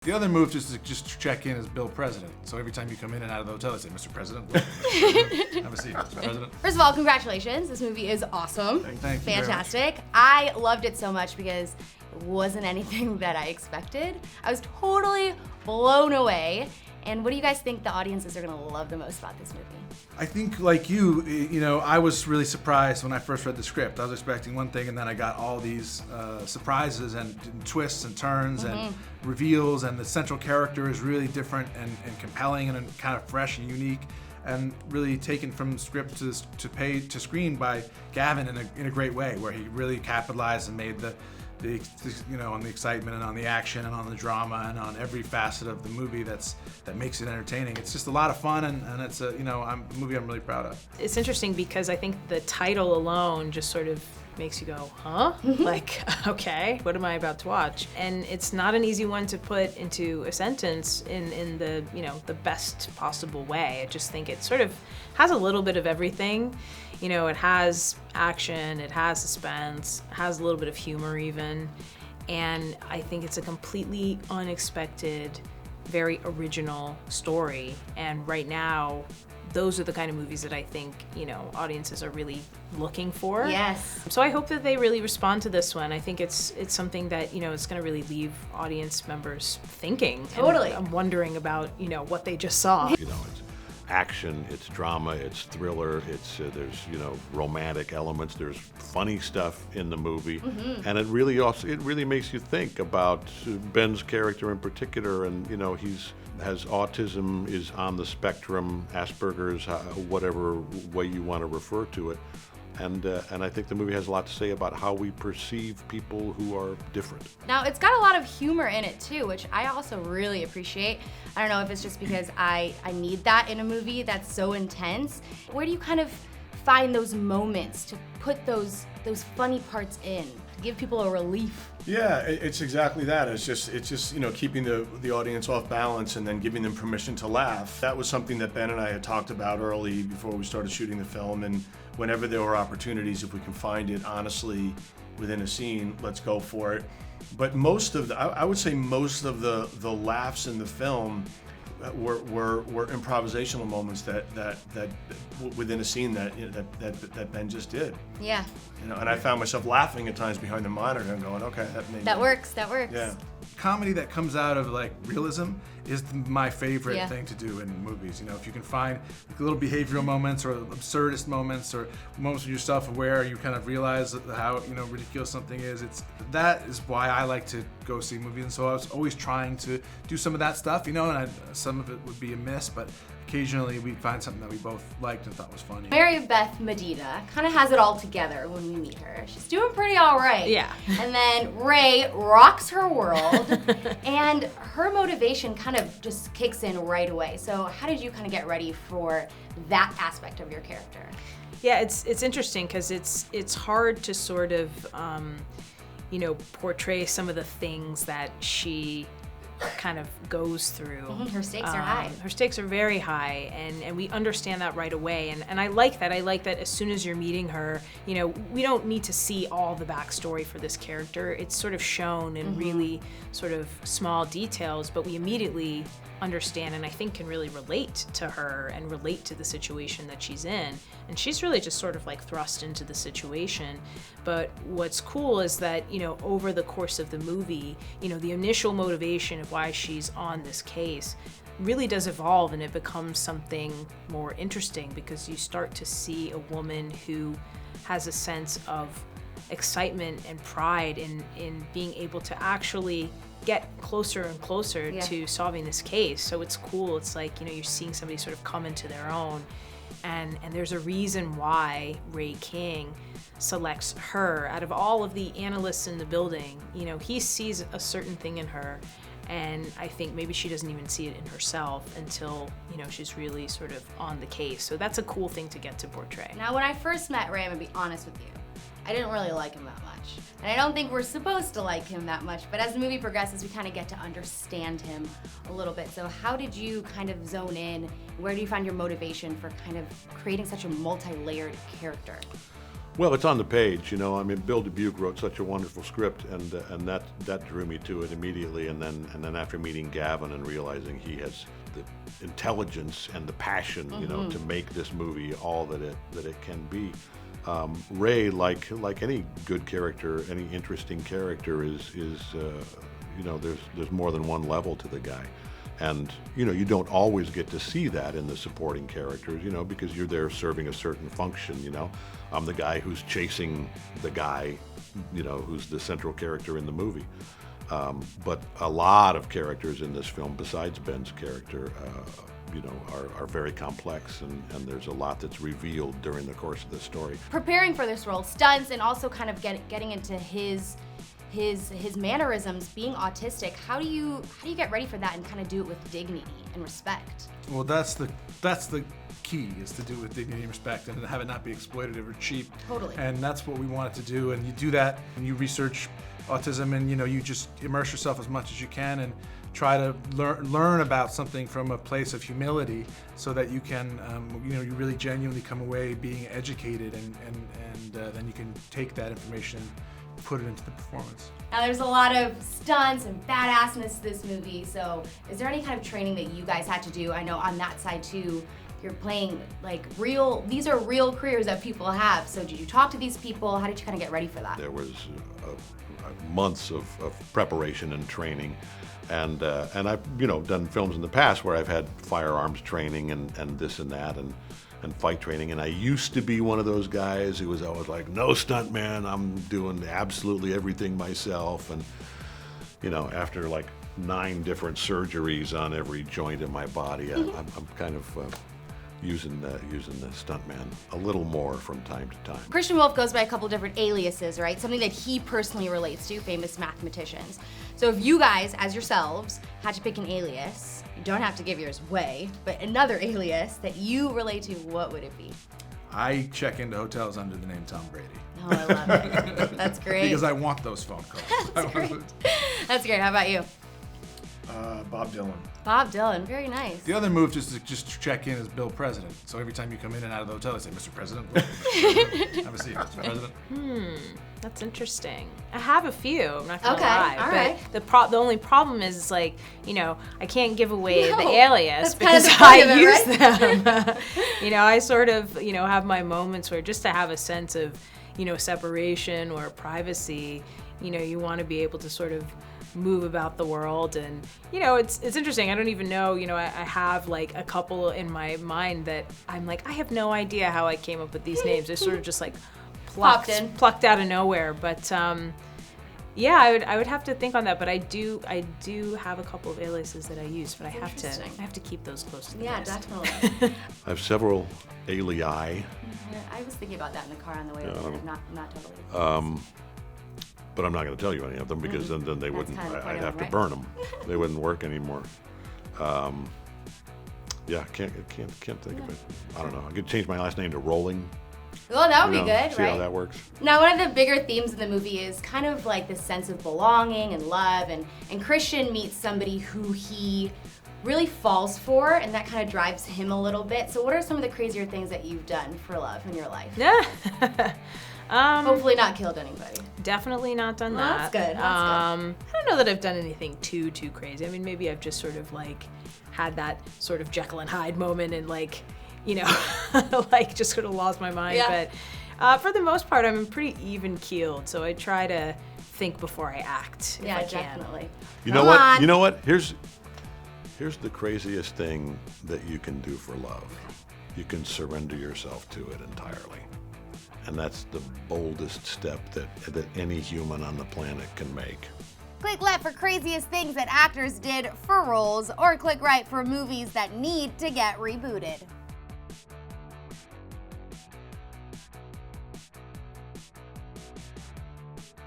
The other move is to just check in as Bill President. So every time you come in and out of the hotel, they say, Mr. President. Have a seat, Mr. President. First of all, congratulations. This movie is awesome. Thank you. Fantastic. I loved it so much because it wasn't anything that I expected. I was totally blown away. And what do you guys think the audiences are gonna love the most about this movie? I think, like you, I was really surprised when I first read the script. I was expecting one thing, and then I got all these surprises and twists and turns and reveals, and the central character is really different and compelling and kind of fresh and unique, and really taken from script to screen by Gavin in a great way, where he really capitalized and made on the excitement and on the action and on the drama and on every facet of the movie that makes it entertaining. It's just a lot of fun, and it's a movie I'm really proud of. It's interesting because I think the title alone just sort of makes you go, huh? Like, okay, what am I about to watch? And it's not an easy one to put into a sentence in the the best possible way. I just think it sort of has a little bit of everything. It has action, it has suspense, it has a little bit of humor even, and I think it's a completely unexpected, very original story. And right now, those are the kind of movies that I think, audiences are really looking for. Yes. So I hope that they really respond to this one. I think it's something that, it's gonna really leave audience members thinking. Totally. And wondering about, what they just saw. It's action, it's drama, it's thriller, there's romantic elements, there's funny stuff in the movie, and it really makes you think about Ben's character in particular, and he's has autism, is on the spectrum, Asperger's, whatever way you want to refer to it. And I think the movie has a lot to say about how we perceive people who are different. Now, it's got a lot of humor in it too, which I also really appreciate. I don't know if it's just because I need that in a movie that's so intense. Where do you kind of find those moments to put those funny parts in, to give people a relief? Yeah, it's exactly that. It's just keeping the audience off balance and then giving them permission to laugh. That was something that Ben and I had talked about early before we started shooting the film, and whenever there were opportunities, if we can find it honestly within a scene, let's go for it. But I would say most of the laughs in the film were improvisational moments that within a scene that Ben just did. Yeah. And I found myself laughing at times behind the monitor and going, okay, that works. Yeah. Comedy that comes out of realism is my favorite thing to do in movies. If you can find little behavioral moments or absurdist moments or moments when you're self-aware, you kind of realize how ridiculous something is. That is why I like to go see movies, and so I was always trying to do some of that stuff. And some of it would be a miss, but occasionally we'd find something that we both liked and thought was funny. Mary Beth Medina kind of has it all together when we meet her. She's doing pretty all right. Yeah. And then Ray rocks her world, and her motivation kind of just kicks in right away. So how did you kind of get ready for that aspect of your character? Yeah, it's interesting because it's hard to sort of portray some of the things that she kind of goes through. Her stakes are high. Her stakes are very high, and we understand that right away. And I like that. I like that as soon as you're meeting her, we don't need to see all the backstory for this character. It's sort of shown in really sort of small details, but we immediately understand and I think can really relate to her and relate to the situation that she's in. And she's really just sort of thrust into the situation. But what's cool is that, over the course of the movie, the initial motivation of why she's on this case really does evolve, and it becomes something more interesting because you start to see a woman who has a sense of excitement and pride in being able to actually get closer and closer to solving this case. So it's cool. It's you're seeing somebody sort of come into their own, and there's a reason why Ray King selects her out of all of the analysts in the building. He sees a certain thing in her, and I think maybe she doesn't even see it in herself until she's really sort of on the case. So that's a cool thing to get to portray. Now, when I first met Ray, I'm gonna be honest with you, I didn't really like him that much. And I don't think we're supposed to like him that much, but as the movie progresses, we kind of get to understand him a little bit. So how did you kind of zone in? Where do you find your motivation for kind of creating such a multi-layered character? Well, it's on the page, you know. I mean, Bill Dubuque wrote such a wonderful script, and that drew me to it immediately. And then after meeting Gavin and realizing he has the intelligence and the passion, you know, to make this movie all that it can be. Ray, like any good character, any interesting character, is you know, there's more than one level to the guy. And, you know, you don't always get to see that in the supporting characters, you know, because you're there serving a certain function, you know. I'm the guy who's chasing the guy, you know, who's the central character in the movie. But a lot of characters in this film, besides Ben's character, you know, are very complex, and there's a lot that's revealed during the course of the story. Preparing for this role, stunts, and also kind of getting into his mannerisms, being autistic, how do you get ready for that and kind of do it with dignity and respect? Well, that's the key, is to do it with dignity and respect and have it not be exploitative or cheap. Totally. And that's what we wanted to do. And you do that when you research autism, and, you know, you just immerse yourself as much as you can and try to learn about something from a place of humility, so that you can, you know, you really genuinely come away being educated, and then you can take that information and put it into the performance. Now, there's a lot of stunts and badassness to this movie, so is there any kind of training that you guys had to do? I know on that side too, you're playing like these are real careers that people have, so did you talk to these people? How did you kind of get ready for that? There was months of preparation and training. And I've, you know, done films in the past where I've had firearms training and this and that and fight training. And I used to be one of those guys who was always like, no stunt man, I'm doing absolutely everything myself. And, you know, after like 9 different surgeries on every joint in my body, I'm kind of using the stuntman a little more from time to time. Christian Wolff goes by a couple different aliases, right? Something that he personally relates to, famous mathematicians. So if you guys, as yourselves, had to pick an alias, you don't have to give yours away, but another alias that you relate to, what would it be? I check into hotels under the name Tom Brady. Oh, I love it. That's great. Because I want those phone calls. That's great. That's great. How about you? Bob Dylan. Bob Dylan. Very nice. The other move is to just check in as Bill President. So every time you come in and out of the hotel, they say, Mr. President. Have a seat, Mr. President. That's interesting. I have a few. I'm not gonna Okay, lie. all but right. the only problem is like, you know, I can't give away No, the alias that's kind of because the point I of it, use them. You know, I sort of, you know, have my moments where just to have a sense of, you know, separation or privacy, you know, you want to be able to sort of move about the world. And, you know, it's interesting. I don't even know, you know, I have like a couple in my mind that I'm like, I have no idea how I came up with these names. They're sort of just like plucked out of nowhere. But yeah, I would have to think on that. But I do have a couple of aliases that I use, but I have to keep those close to the Yeah, vest. definitely. I have several alii. Yeah, I was thinking about that in the car on the way over. Not totally. But I'm not going to tell you any of them because then they That's wouldn't. kind of the point I'd of have it, to right? burn them. They wouldn't work anymore. Yeah, can't think of it. I don't know. I could change my last name to Rolling. Well, that would you be know, good, see right? how that works. Now, one of the bigger themes in the movie is kind of like this sense of belonging and love, and Christian meets somebody who he really falls for, and that kind of drives him a little bit. So what are some of the crazier things that you've done for love in your life? Hopefully not killed anybody. Definitely not done Well, that. that's good. That's I don't know that I've done anything too crazy. I mean, maybe I've just sort of like had that sort of Jekyll and Hyde moment and like, you know, like just sort of lost my mind. Yeah. But for the most part, I'm pretty even keeled. So I try to think before I act. If Yeah, I can. definitely. You know Come what? on. You know what? Here's the craziest thing that you can do for love. You can surrender yourself to it entirely. And that's the boldest step that any human on the planet can make. Click left for craziest things that actors did for roles, or click right for movies that need to get rebooted.